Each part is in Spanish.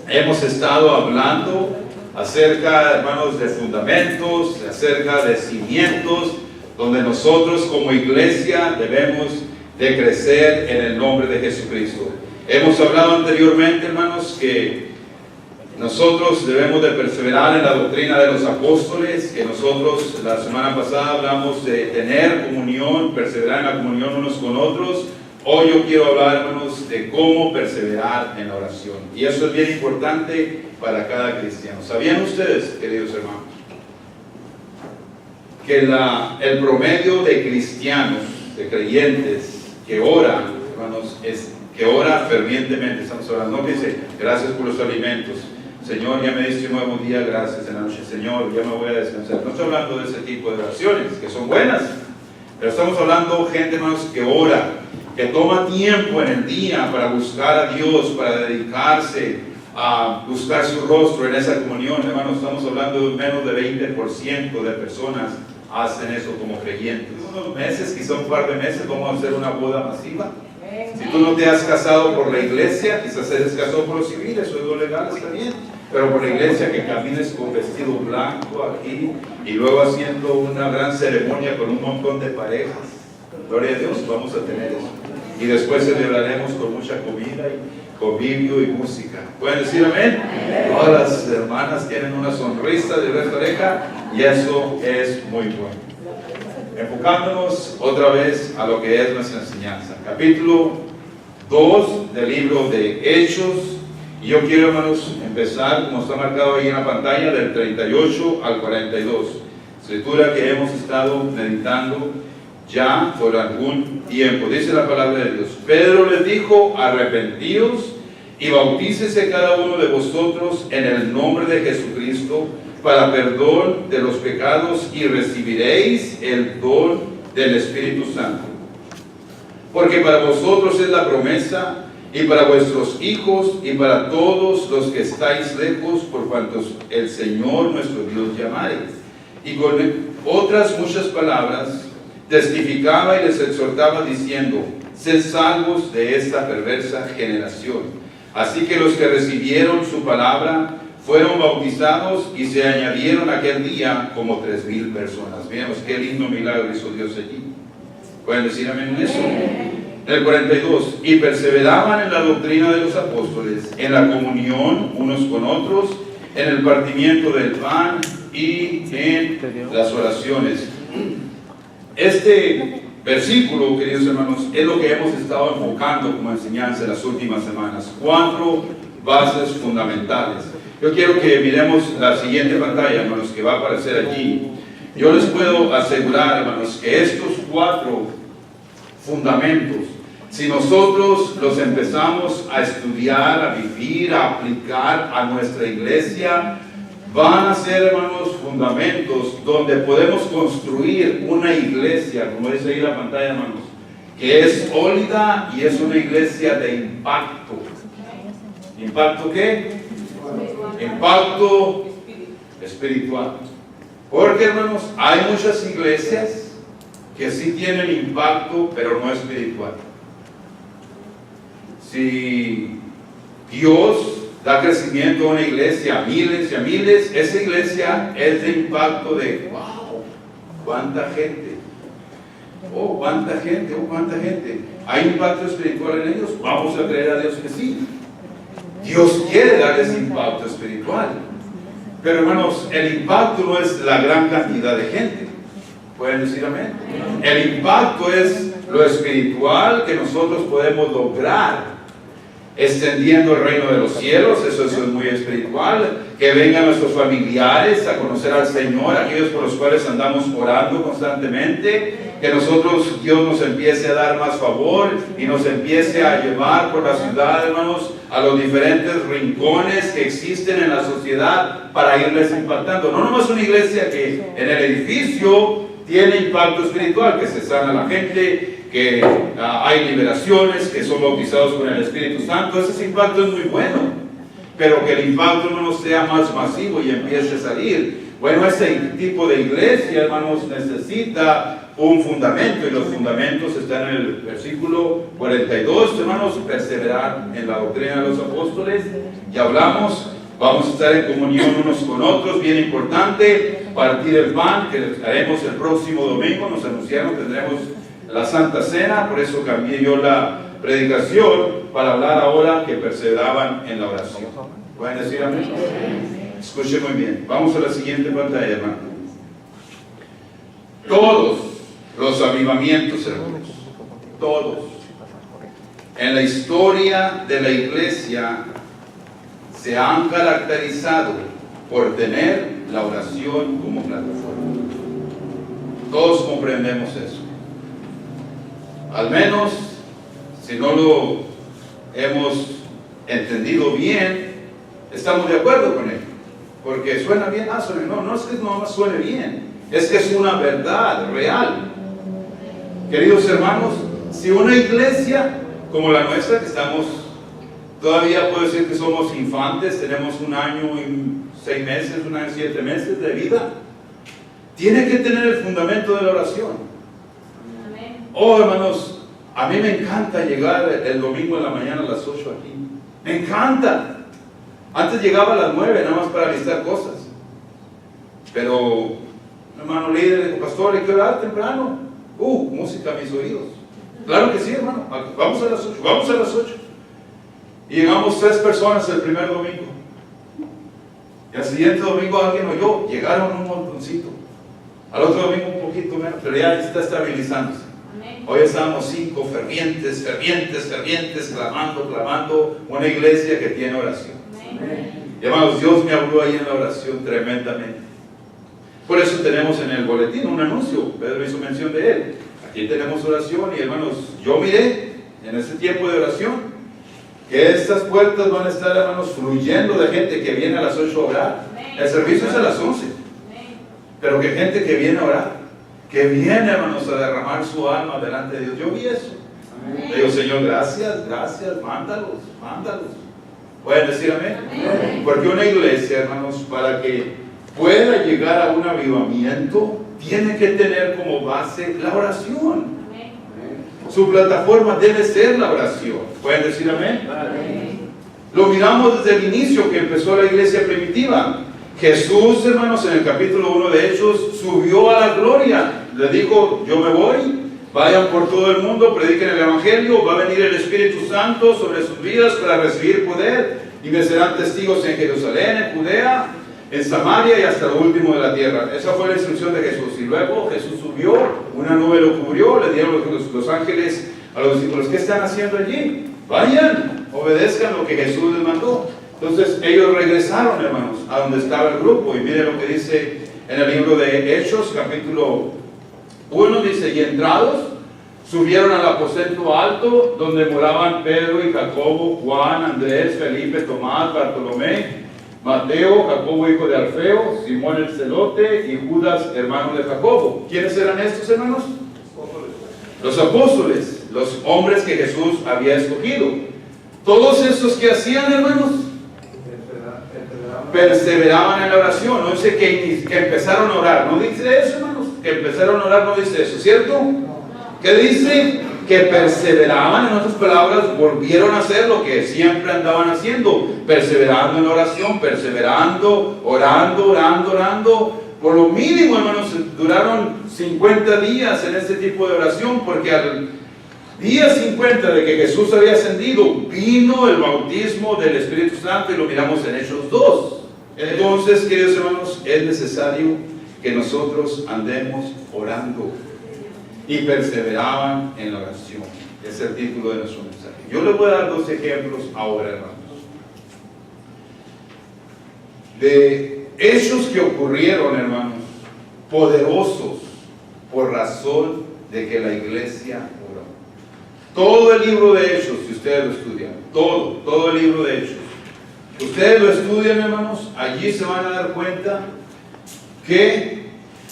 hemos estado hablando acerca, hermanos, de fundamentos, acerca de cimientos, donde nosotros como iglesia debemos de crecer en el nombre de Jesucristo. Hemos hablado anteriormente, hermanos, que nosotros debemos de perseverar en la doctrina de los apóstoles, que nosotros la semana pasada hablamos de tener comunión, perseverar en la comunión unos con otros. Hoy yo quiero hablar, hermanos, de cómo perseverar en la oración. Y eso es bien importante para cada cristiano. ¿Sabían ustedes, queridos hermanos, que el promedio de cristianos, de creyentes, que oran, hermanos, es que ora fervientemente? Estamos orando, no dice, gracias por los alimentos, Señor, ya me diste un nuevo día, gracias en la noche, Señor, ya me voy a descansar. No estoy hablando de ese tipo de oraciones, que son buenas, pero estamos hablando de gente, hermanos, que ora, que toma tiempo en el día para buscar a Dios, para dedicarse a buscar su rostro en esa comunión. Hermanos, estamos hablando de menos de 20% de personas hacen eso como creyentes. Unos meses, quizá un par de meses, vamos a hacer una boda masiva. Si tú no te has casado por la iglesia, quizás eres casado por los civiles, eso es lo legal, está bien. Pero por la iglesia, que camines con vestido blanco aquí y luego haciendo una gran ceremonia con un montón de parejas. Gloria a Dios, vamos a tener eso. Y después celebraremos con mucha comida y convivio y música. ¿Pueden decir amén? Todas las hermanas tienen una sonrisa de oreja a oreja y eso es muy bueno. Enfocándonos otra vez a lo que es nuestra enseñanza. Capítulo 2 del libro de Hechos. Y yo quiero, hermanos, empezar, como está marcado ahí en la pantalla, del 38 al 42. Escritura que hemos estado meditando ya por algún tiempo. Dice la palabra de Dios: Pedro les dijo, arrepentíos y bautícese cada uno de vosotros en el nombre de Jesucristo para perdón de los pecados y recibiréis el don del Espíritu Santo. Porque para vosotros es la promesa, y para vuestros hijos, y para todos los que estáis lejos, por cuantos el Señor nuestro Dios llamare. Y con otras muchas palabras testificaba y les exhortaba diciendo: sed salvos de esta perversa generación. Así que los que recibieron su palabra fueron bautizados y se añadieron aquel día como 3,000 personas. Veamos qué lindo milagro hizo Dios allí. ¿Pueden decir amén en eso? El 42, y perseveraban en la doctrina de los apóstoles, en la comunión unos con otros, en el partimiento del pan y en las oraciones. Este versículo, queridos hermanos, es lo que hemos estado enfocando como enseñanza en las últimas semanas. 4 bases fundamentales. Yo quiero que miremos la siguiente pantalla, hermanos, que va a aparecer allí. Yo les puedo asegurar, hermanos, que estos 4 fundamentos, si nosotros los empezamos a estudiar, a vivir, a aplicar a nuestra iglesia, van a ser, hermanos, fundamentos donde podemos construir una iglesia, como dice ahí la pantalla, hermanos, que es sólida y es una iglesia de impacto. ¿Impacto qué? Impacto espiritual. Porque, hermanos, hay muchas iglesias que sí tienen impacto, pero no espiritual. Si Dios da crecimiento a una iglesia, a miles y a miles, esa iglesia es de impacto de wow, cuánta gente, oh, cuánta gente, oh, cuánta gente. ¿Hay impacto espiritual en ellos? Vamos a creer a Dios que sí. Dios quiere dar ese impacto espiritual. Pero, hermanos, el impacto no es la gran cantidad de gente. ¿Pueden decir amén? El impacto es lo espiritual que nosotros podemos lograr extendiendo el reino de los cielos. Eso es muy espiritual. Que vengan nuestros familiares a conocer al Señor, aquellos por los cuales andamos orando constantemente. Que nosotros, Dios nos empiece a dar más favor y nos empiece a llevar por la ciudad, hermanos, a los diferentes rincones que existen en la sociedad para irles impactando. No nomás una iglesia que en el edificio tiene impacto espiritual, que se sana la gente, que hay liberaciones, que son bautizados con el Espíritu Santo. Ese impacto es muy bueno, pero que el impacto no sea más masivo y empiece a salir Bueno, ese tipo de iglesia, hermanos, necesita un fundamento, y los fundamentos están en el versículo 42, hermanos. Perseverar en la doctrina de los apóstoles. Ya hablamos, vamos a estar en comunión unos con otros, bien importante, partir el pan, que haremos el próximo domingo. Nos anunciaron, tendremos la Santa Cena, por eso cambié yo la predicación para hablar ahora que perseveraban en la oración. ¿Pueden decir amén? Escuchen muy bien. Vamos a la siguiente pantalla, hermano. Todos los avivamientos, hermanos, todos, en la historia de la iglesia, se han caracterizado por tener la oración como plataforma. Todos comprendemos eso. Al menos, si no lo hemos entendido bien, estamos de acuerdo con él. Porque suena bien, suena, no es que no más suene bien, es que es una verdad real. Queridos hermanos, si una iglesia como la nuestra, que estamos, todavía puedo decir que somos infantes, tenemos 1 año y 6 meses, 1 año y 7 meses de vida, tiene que tener el fundamento de la oración. Oh, hermanos, a mí me encanta llegar el domingo en la mañana a las 8 aquí. Me encanta. Antes llegaba a las 9 nada más para listar cosas. Pero, hermano líder, dijo, pastor, hay que orar temprano. Música a mis oídos. Claro que sí, hermano. Vamos a las 8, vamos a las 8. Y llegamos 3 personas el primer domingo. Y al siguiente domingo alguien oyó, llegaron un montoncito. Al otro domingo un poquito menos, pero ya está estabilizándose. Hoy estamos 5 fervientes, clamando, una iglesia que tiene oración. Y hermanos, Dios me habló ahí en la oración tremendamente. Por eso tenemos en el boletín un anuncio, Pedro hizo mención de él. Aquí tenemos oración y hermanos, yo miré en este tiempo de oración que estas puertas van a estar, hermanos, fluyendo de gente que viene a las 8 a orar. El servicio es a las 11, pero que gente que viene a orar, que viene, hermanos, a derramar su alma delante de Dios. Yo vi eso. Le digo, Señor, gracias, mándalos. ¿Pueden decir amén? Porque una iglesia, hermanos, para que pueda llegar a un avivamiento, tiene que tener como base la oración. Su plataforma debe ser la oración. ¿Pueden decir amén? Lo miramos desde el inicio que empezó la iglesia primitiva. Jesús, hermanos, en el capítulo 1 de Hechos, subió a la gloria. Le dijo, yo me voy, vayan por todo el mundo, prediquen el evangelio, va a venir el Espíritu Santo sobre sus vidas para recibir poder, y me serán testigos en Jerusalén, en Judea, en Samaria y hasta lo último de la tierra. Esa fue la instrucción de Jesús. Y luego Jesús subió, una nube lo cubrió, le dieron los ángeles a los discípulos, ¿qué están haciendo allí? Vayan, obedezcan lo que Jesús les mandó. Entonces ellos regresaron, hermanos, a donde estaba el grupo, y miren lo que dice en el libro de Hechos, capítulo 1, dice, y entrados, subieron al aposento alto, donde moraban Pedro y Jacobo, Juan, Andrés, Felipe, Tomás, Bartolomé, Mateo, Jacobo hijo de Alfeo, Simón el celote y Judas, hermano de Jacobo. ¿Quiénes eran estos, hermanos? Los apóstoles, los hombres que Jesús había escogido. Todos estos que hacían, hermanos, perseveraban en la oración. No dice que empezaron a orar, no dice eso, hermanos, que empezaron a orar, no dice eso, ¿cierto? ¿Qué dice? Que perseveraban, en otras palabras, volvieron a hacer lo que siempre andaban haciendo, perseverando en la oración, perseverando, orando. Por lo mínimo, hermanos, duraron 50 días en este tipo de oración, porque al día 50 de que Jesús había ascendido, vino el bautismo del Espíritu Santo, y lo miramos en Hechos 2. Entonces, queridos hermanos, es necesario que nosotros andemos orando. Y perseveraban en la oración. Es el título de nuestro mensaje. Yo les voy a dar 2 ejemplos ahora, hermanos, de hechos que ocurrieron, hermanos, poderosos por razón de que la iglesia oró. Todo el libro de Hechos, si ustedes lo estudian, todo el libro de Hechos, ustedes lo estudian, hermanos, allí se van a dar cuenta que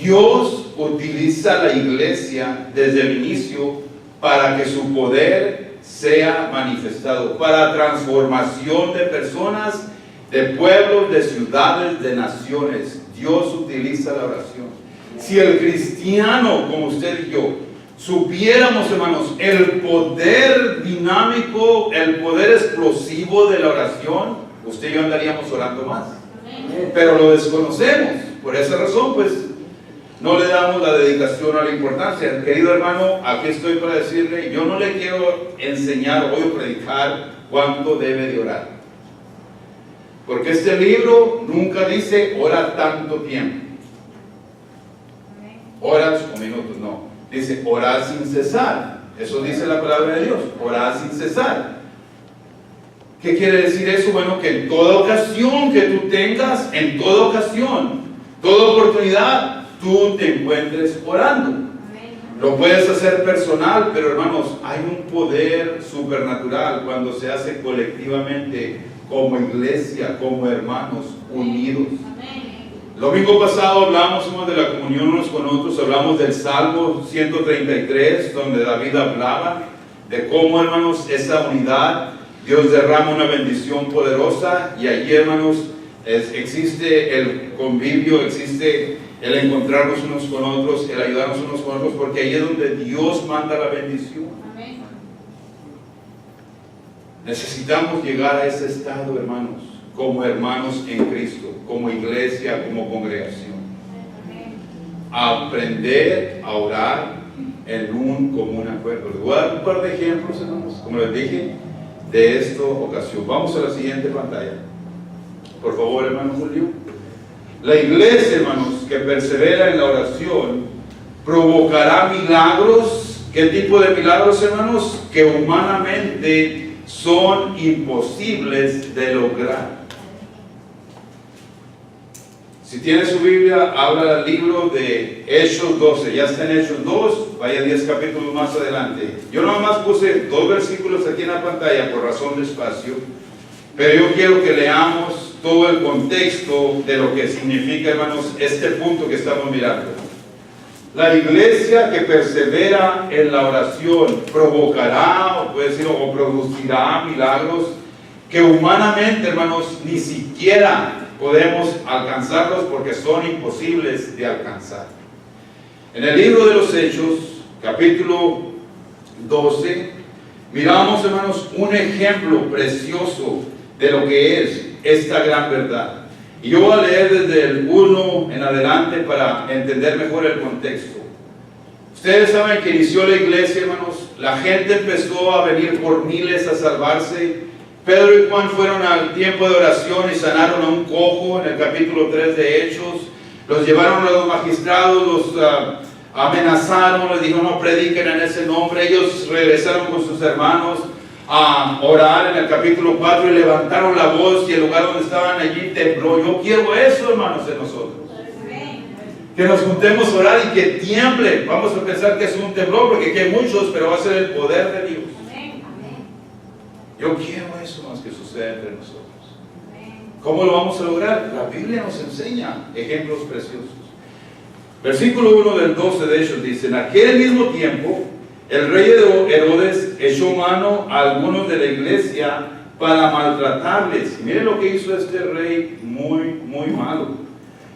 Dios utiliza la iglesia desde el inicio para que su poder sea manifestado, para transformación de personas, de pueblos, de ciudades, de naciones. Dios utiliza la oración. Si el cristiano, como usted y yo, supiéramos, hermanos, el poder dinámico, el poder explosivo de la oración, usted y yo andaríamos orando más. Pero lo desconocemos. Por esa razón, pues, no le damos la dedicación a la importancia. Querido hermano, aquí estoy para decirle, yo no le quiero enseñar hoy o predicar cuánto debe de orar. Porque este libro nunca dice ora tanto tiempo. Horas o minutos, no. Dice orar sin cesar. Eso dice la palabra de Dios, orar sin cesar. ¿Qué quiere decir eso? Bueno, que en toda ocasión que tú tengas, en toda ocasión, toda oportunidad, tú te encuentres orando. Lo puedes hacer personal, pero hermanos, hay un poder supernatural cuando se hace colectivamente, como iglesia, como hermanos unidos. El domingo pasado hablamos de la comunión unos con otros, hablamos del Salmo 133, donde David hablaba de cómo, hermanos, esa unidad, Dios derrama una bendición poderosa, y allí, hermanos, existe el convivio, existe el encontrarnos unos con otros, el ayudarnos unos con otros, porque ahí es donde Dios manda la bendición. Amén. Necesitamos llegar a ese estado, hermanos, como hermanos en Cristo, como iglesia, como congregación. Amén. A aprender a orar en un común acuerdo. Les voy a dar un par de ejemplos, hermanos, como les dije, de esta ocasión. Vamos a la siguiente pantalla. Por favor, hermano Julio. La iglesia, hermanos, que persevera en la oración, provocará milagros. ¿Qué tipo de milagros, hermanos? Que humanamente son imposibles de lograr. Si tiene su Biblia, habla del libro de Hechos 12. Ya está en Hechos 2, vaya 10 capítulos más adelante. Yo nada más puse 2 versículos aquí en la pantalla por razón de espacio, pero yo quiero que leamos todo el contexto de lo que significa, hermanos, este punto que estamos mirando. La iglesia que persevera en la oración provocará, o puede decir, o producirá milagros que humanamente, hermanos, ni siquiera podemos alcanzarlos porque son imposibles de alcanzar. En el libro de los Hechos, capítulo 12, miramos, hermanos, un ejemplo precioso de lo que es esta gran verdad. Y yo voy a leer desde el 1 en adelante para entender mejor el contexto. Ustedes saben que inició la iglesia, hermanos. La gente empezó a venir por miles a salvarse. Pedro y Juan fueron al tiempo de oración y sanaron a un cojo en el capítulo 3 de Hechos. Los llevaron a los magistrados, los amenazaron, les dijeron no prediquen en ese nombre. Ellos regresaron con sus hermanos a orar en el capítulo 4 y levantaron la voz y el lugar donde estaban allí tembló. Yo quiero eso, hermanos, en nosotros. Que nos juntemos a orar y que tiemble. Vamos a pensar que es un temblor porque aquí hay muchos, pero va a ser el poder de Dios. Yo quiero eso más que suceda entre nosotros. ¿Cómo lo vamos a lograr? La Biblia nos enseña ejemplos preciosos. Versículo 1 del 12 de Hechos dice: en aquel mismo tiempo el rey Herodes echó mano a algunos de la iglesia para maltratarles. Y miren lo que hizo este rey muy malo.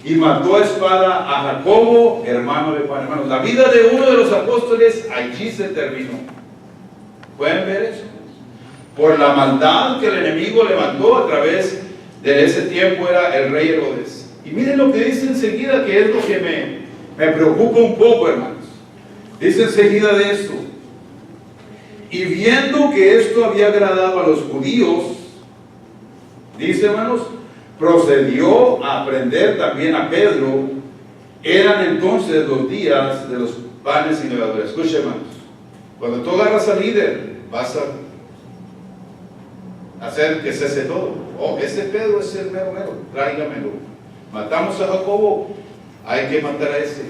Y mató a espada a Jacobo, hermano de Juan. Hermanos, la vida de uno de los apóstoles allí se terminó. ¿Pueden ver eso? Por la maldad que el enemigo levantó a través de ese tiempo era el rey Herodes. Y miren lo que dice enseguida, que es lo que me preocupa un poco, hermanos. Dice enseguida de esto: y viendo que esto había agradado a los judíos, dice, hermanos, procedió a prender también a Pedro. Eran entonces los días de los panes sin levadura. Escuchen, hermanos, cuando tú agarras al líder, vas a hacer que cese todo. Oh, ese Pedro es el mero, tráigamelo. Matamos a Jacobo, hay que matar a ese.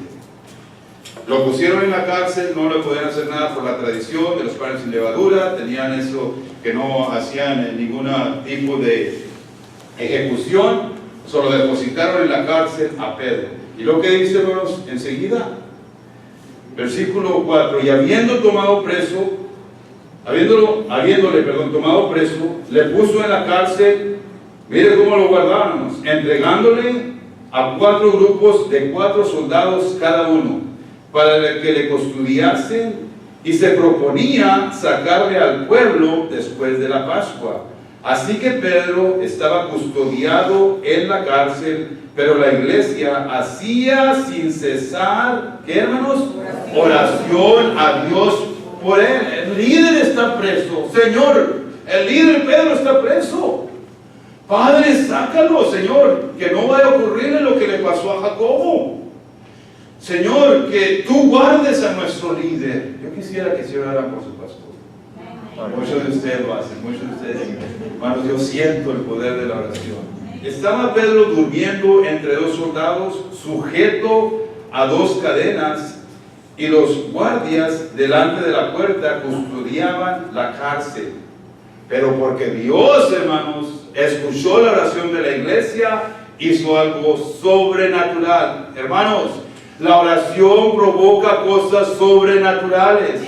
Lo pusieron en la cárcel, no le podían hacer nada por la tradición de los panes sin levadura, tenían eso que no hacían ningún tipo de ejecución, solo depositaron en la cárcel a Pedro. Y lo que dice, hermanos, enseguida, versículo 4, y habiéndole tomado preso, le puso en la cárcel. Mire cómo lo guardábamos, entregándole a 4 grupos de 4 soldados cada uno, para que le custodiasen, y se proponía sacarle al pueblo después de la Pascua. Así que Pedro estaba custodiado en la cárcel, pero la iglesia hacía sin cesar, ¿qué, hermanos? Oración a Dios por él. El líder está preso. Señor, el líder Pedro está preso. Padre, sácalo, Señor, que no vaya a ocurrirle lo que le pasó a Jacobo. Señor, que tú guardes a nuestro líder. Yo quisiera que se oraran por su pastor. Muchos de ustedes lo hacen, muchos de ustedes, hermanos, yo siento el poder de la oración. Estaba Pedro durmiendo entre 2 soldados, sujeto a 2 cadenas, y los guardias delante de la puerta custodiaban la cárcel. Pero porque Dios, hermanos, escuchó la oración de la iglesia, hizo algo sobrenatural. Hermanos, la oración provoca cosas sobrenaturales.